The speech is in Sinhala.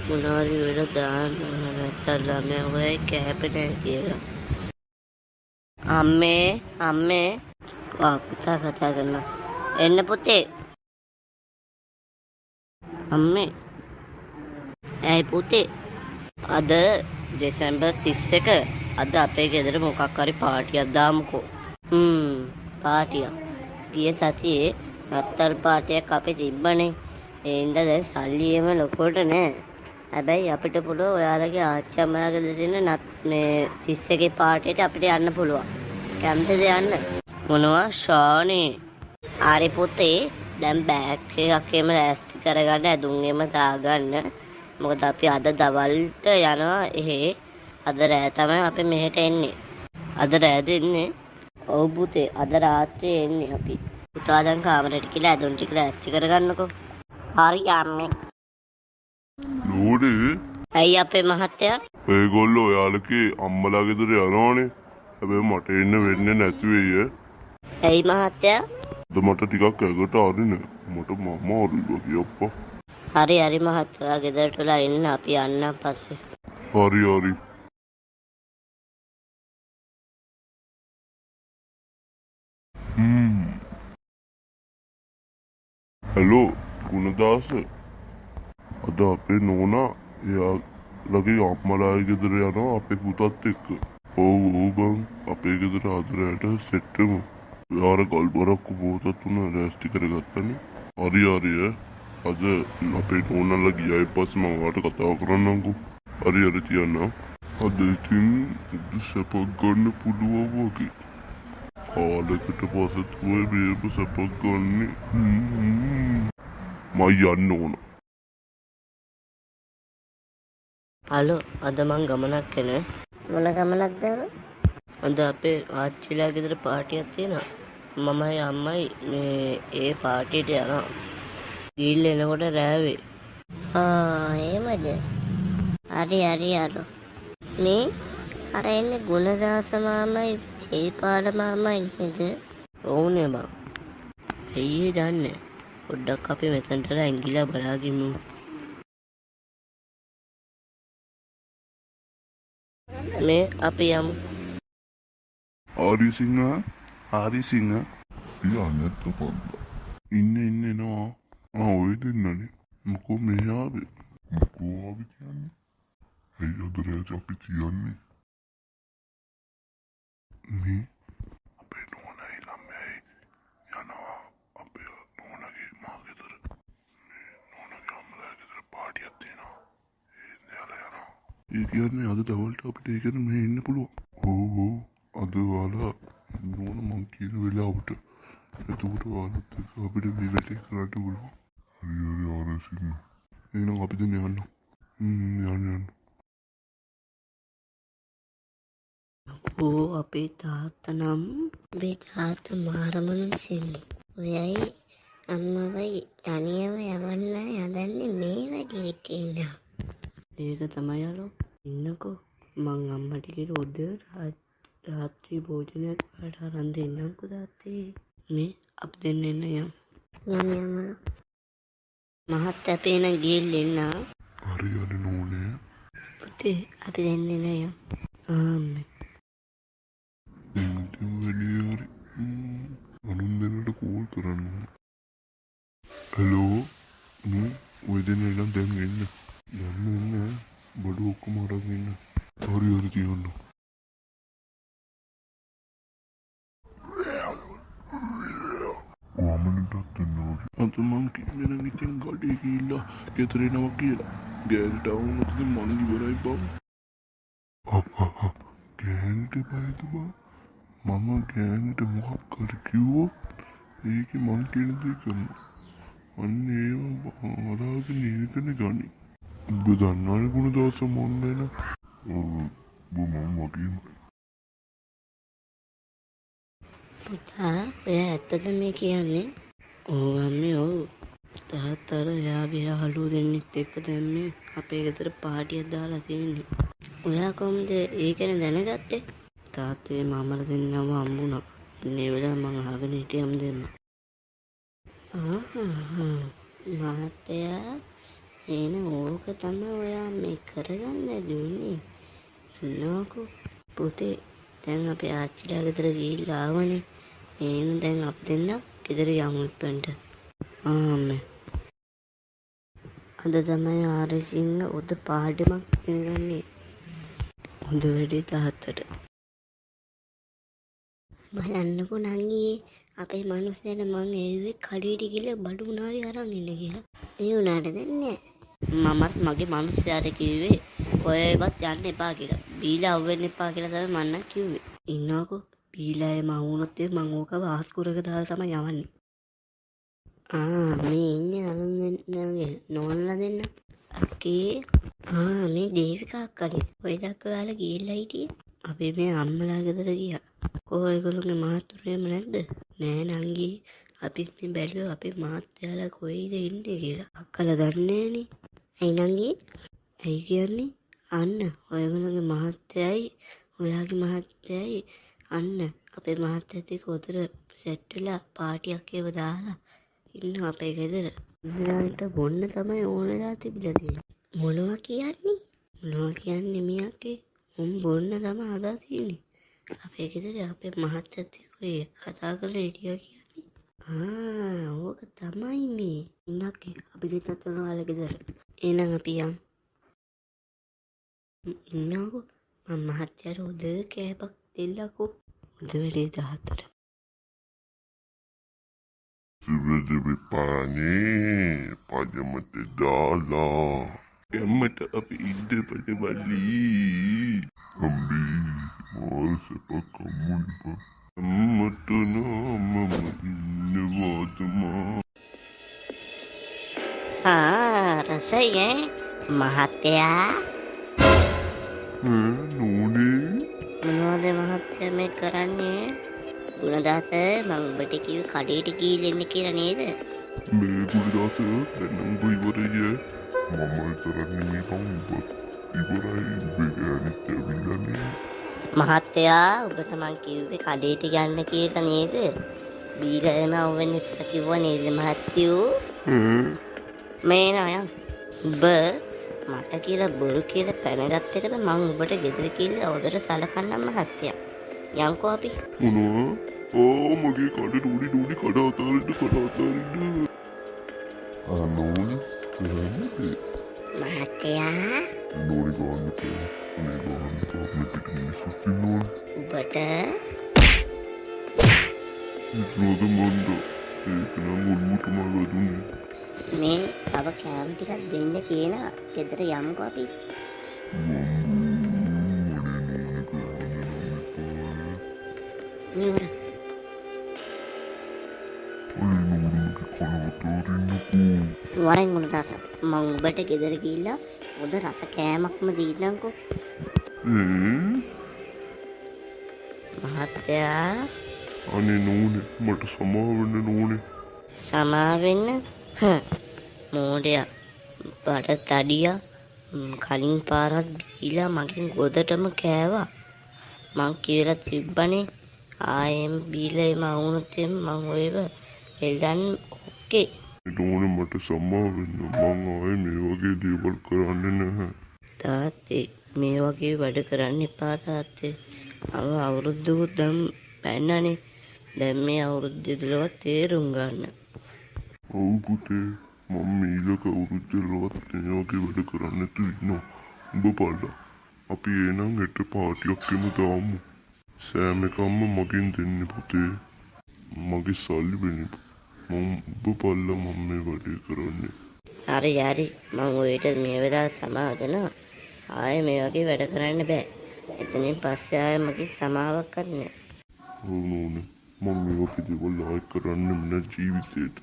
මොනවාරි වල දාන්න නැත්තම් ළමයා ඔයයි කෑපේ නැහැ කියලා. අම්මේ පුතා කතා කරනවා. එන්න පුතේ. අම්මේ. ඇයි පුතේ? අද දෙසැම්බර් 31 අද අපේ ගෙදර මොකක් හරි පාටියක් දාමුකෝ. පාටියක්. ගිය සතියේ නත්තල් පාටියක් අපේ තිබ්බනේ. ඒ හින්දා දැන් සල්ලි එම ලොකුවට නෑ. හැබැයි අපිට පුළුවන් ඔයාලගේ ආච්චි අම්මලාගේ දෙන මේ 31 පාටියට අපිට යන්න පුළුවන්. කැමතිද යන්න? මොනවා ශානේ? ආරි පුතේ දැන් බෑග් එකක් එහෙම ලෑස්ති කරගන්න ඇඳුම් එහෙම දාගන්න. මොකද අපි අද දවල්ට යනවා එහෙ. අද රෑ තමයි අපි මෙහෙට එන්නේ. අද රෑ දෙන්නේ. ඔව් පුතේ අද රාත්‍රියේ එන්නේ අපි. පුතා දැන් කාමරේට කියලා ඇඳුම් ටික ලෑස්ති කරගන්නකෝ. හරි යන්නේ. නෝඩේ ඇයි අපේ මහත්තයා? ඒගොල්ලෝ ඔයාලගේ අම්මලා ගෙදර යනවනේ. හැබැයි මට එන්න වෙන්නේ නැති වෙයි. ඇයි මහත්තයා? අද මට ටිකක් ඇඟට අරිනේ. මට අමාරුයි කියප්පා. හරි මහත්තයා ගෙදරට වෙලා ඉන්න අපි යන්න පස්සේ. හරි. හලෝ ගුණදාස. අද අපේ නෝනා එයාලගේ අම්මලාගේ ගෙදර යනවා අපේ පුතත් එක්ක. ඔව් බං අපේ ගෙදර අද රෑට සෙට්ටමු. යාර ගල්බරක්කු බෝතත් උන ලෑස්ති කරගත්තනේ. හරි අද අපේ නෝනලා ගියයි පස්සේ මම ඔයාලට කතා කරන්නම්කෝ. හරි තියන්න. අද ඉතින් සැපක් ගන්න පුළුවන් වගේ. කාලෙකට පස්සේ තමයි මේක සැපක් ගන්නෙ. මම යන්න ඕන. හලෝ අද මං ගමනක් එන. මොන ගමනක්ද? අද අපේ ආච්චිලා ගෙදර පාටියක් තියෙනවා. මමයි අම්මයි මේ ඒ පාටියට යනවා. ගිහිල්ලා එනකොට රෑවේ. එහෙමද? හරි අර. මේ අර එන්නේ ගුණදාස මාමයි සීපාල මාමයි නේද? ඔව්නේ බං. ඇයි දන්නේ? පොඩ්ඩක් අපි මෙතනට ඇඟිලා බලාගිමු. මේ අපි යමු. හරි සිංහ යන්නත් පොඩ්ඩක් ඉන්න එනවා. ඔය දෙන්නනේ. මොකෝ මේ ආවේ කියන්නේ? ඇයි අද රෑට අපි කියන්නේ? මේ අපේ නෝනයි ළමයි යනවා අපේ නෝනගේ මා ගෙදර. මේ නෝනගේ අම්මලා ගෙදර පාටියක් තියෙනවා. ඒ කියන්නේ අද දවල්ට අපිට ඒ කියන්නේ මෙහෙ ඉන්න පුළුවන්. ඔව් අද ඔයාලා නෝන මං කියන වෙලාවට එතකොට ඔයාලත් එක්ක අපිට මේ වැඩේ කරන්න පුළුවන්. හරි සිංහ. එහෙනම් අපි දැන් යන්න. යන්න. අපේ තාත්තා නම් අපේ තාත්තා මාරමනුස්සෙන්නේ. ඔයයි අම්මවයි තනියම යවන්න හදන්නේ මේ වැඩේට ඉන්නවා. ඒක තමයි යාළුවා. ඉන්නකෝ මං අම්මට කියලා උද රාත්‍රී භෝජනයක් වලට අරන් දෙන්නම්කෝ තාත්තේ. මේ අපි දෙන්න එන්න යම්. මහත්තයා අපි එන ගිහින් එන්න. හරි නෝනේ. පුතේ අපි දෙන්න එන්න යම්. ආම්මේ. හරි. අනුන් දෙන්නට කෝල් කරන්න. හලෝ මේ ඔය දෙන්න නම් දැන් එන්න. යන්න බඩු ඔක්කොම අරන් ඉන්න. හරි තියන්න. ඔයාමනටත් දෙන්නවා. අද මං කිව්වේ නම් ඉතින් ගඩේ ගිහිල්ලා ගෙදර එනවා කියලා. ගෑනට වුණොත් ඉතින් මං ඉවරයි බං. ගෑනට බයද බං? මම ගෑනට මොකක් හරි කිව්වොත් ඒකේ මං කියන දේ කරනවා. අන්න ඒව හොරාගෙන ඉගෙන ගනි. ඔබ දන්නවනේ ගුණදාස මොන්න එන. මම වගේමයි. පුතා ඔය ඇත්තද මේ කියන්නේ? ඔව් අම්මේ ඔව්. තාත්තර එයාගේ යාළුවෝ දෙන්නෙක් එක්ක දැන් මේ අපේ ගෙදර පාටියක් දාලා තියෙන්නේ. ඔයා කොහොමද ඒක දැනගත්තේ? තාත්තේ මාමලා දෙන්නම හම්බුණා. මේ වෙලාව මං අහගෙන හිටියම් දෙන්න. මහත්තයා එහෙනම් ඕක තමයි ඔයා මේ කරගන්න දුන්නේ. නෝකෝ පුතේ දැන් අපේ ආච්චිලා ගෙදර ගිහිල්ලා ආවනේ. එහෙනම් දැන් අපි දෙන්න ගෙදර යමු ඉප්පන්ට. ආමේ. අද තමයි ආරසිංහ උද පාඩමක් ඉගෙනගන්නේ. හොඳ වැඩේ තාත්තට. බලන්නකෝ නංගී අපේ මනුස්සයන මං එව්වේ කඩේට ගිහලා බඩු උනාරි අරන් ඉන්න කියලා. ඒ උනාට දෙන්නේ මමත් මගේ මනුස්සයාට කිව්වේ ඔයවත් යන්න එපා කියලා. බීලා අවුවෙන්න එපා කියලා තමයි මන්න කිව්වේ. ඉන්නකෝ බීලා එම වුණොත් මං ඕක වාස්කුරක දාලා තමයි යවන්නේ. මේ ඉන්නේ අරුන්ගේ නෝනලා දෙන්න. අක්කේ මේ දේවිකා අක්කනේ. ඔය දක්වා ඔයාලා ගිහිල්ලා හිටියේ. අපි මේ අම්මලා ගෙදර ගියා. කොහේගොල්ලෝගේ මාතුරේම නැද්ද? නෑ නංගී. අපිත් මේ බැලුවා අපේ මාත්‍යාලා කොයිද ඉන්නේ කියලා. අක්කලා දන්නේ නෑනේ. ඇයි නංගී? ඇයි කියන්නේ? අන්න ඔයගොල්ලෝගේ මහත්තයයි ඔයාගේ මහත්තයයි අන්න අපේ මහත්තයත් එක්ක උතර සෙට් වෙලා පාටියක් ඒව දාලා ඉන්නවා අපේ ගෙදර. ඉන්නට බොන්න තමයි ඕනලා තිබිලා තියෙන්නේ. මොනවා කියන්නේ? මොනවා කියන්නේ මියක්ගේ? උන් බොන්න තමයි හදා තියෙන්නේ. අපේ ගෙදර අපේ මහත්තයත් එක්ක ඔය කතා කරලා හිටියා කියන්නේ. ඕක තමයි මේ. ඉන්නක්ගේ අපි දෙන්නත් යනවා ගෙදර. එහෙනම් අපි යමු. ඉන්නකෝ මම මහත්තයාට උද කෑපක් දෙන්නකෝ. උද වැඩේ 14. සිවජෙබි පානේ පජමත දාලා එම්මට අපි ඉද්ද පජබලී අම්බි මාසපක් අම්මුනිප අම්මට නාමම ඉන්නවාතුමා රසයේ මහත්තයා නෝනේ මොනවද මහත්තයා මේ කරන්නේ? ගුණදාස මම ඔබට කිව්වේ කඩේට ගිහින් එන්න කියලා නේද? මේ ගුණදාස දැන් නම් ඉවරයි. මම විතරක් නෙමෙයි මම ඉවරයි. අනිත් ඇවිල්ලානේ. මහත්තයා ඔබට මං කිව්වේ කඩේට යන්න කියලා නේද? බීලා එම අවුවෙන්න ඉස්සර කිව්වා නේද මහත්තයෝ? මේ නයන් ඔබ මට කියලා බොරු කියලා පැනගත් එකට මං ඔබට ගෙදර කියලා ඔදට සලකන්නම් මහත්තයා. යන්කෝ අපි. මොනවා? මගේ කඩ ඩූඩි කඩ අතාරින්න. නෝනි කියන්නේ මහත්තයා නෝනි ගන්නට මේ ගන්නට මේ පිට මිනිස්සුත් ඉන්නවනේ. ඔබට ඉන්නවද මන්ද? ඒක නම් ඔළුවටම වැදුනේ. මේ තව කෑම ටිකක් දෙන්න කියලා ගෙදර යමුකෝ අපි. නිවර වරෙන් ගුණදාස මම ඔබට ගෙදර ගිහිල්ලා හොඳ රස කෑමක්ම දීන්නම්කෝ. මහත්තයා අනේ නෝනේ මට සමා වෙන්න නෝනේ. සමා වෙන්න? මෝඩයා බඩ තඩියා කලින් පාරක් ගිහිලා මගෙන් ගොඩටම කෑවා. මං කියලා තිබ්බනේ ආයෙම බීලා එම වුණොත් මං ඔයව එල්ලන් කොක්කේ. නෝනේ මට සමා වෙන්න. මං ආයේ මේ වගේ දේවල් කරන්නේ නැහැ. තාත්තේ මේ වගේ වැඩ කරන්න එපා තාත්තේ. අවුරුද්දකුත් දැන් පැන්නනේ. දැන් මේ අවුරුද්ද ඉදලවත් තේරුම් ගන්න. ඔව් පුතේ මම මීලක අවුරුද්දලවත් මේ වගේ වැඩ කරන්න නැතු ඉන්නවා. උඹ බලලා අපි එනම් හෙට පාටියක් එමු දාමු. සෑම එකක්ම මගෙන් දෙන්න පුතේ. මගේ සල්ලි වෙන්නේ. මම ඔබ බලලා මම මේ වැඩේ කරන්නේ. හරි මං ඔයට මේ වෙලාව සමාව දෙනවා. ආයේ මේ වගේ වැඩ කරන්න බෑ. එතනින් පස්සේ ආයේ මගේ සමාවක් කරන්න. ඔව් නෝනේ මම මේ වගේ දේවල් ආයෙ කරන්නෙම නෑ ජීවිතේට.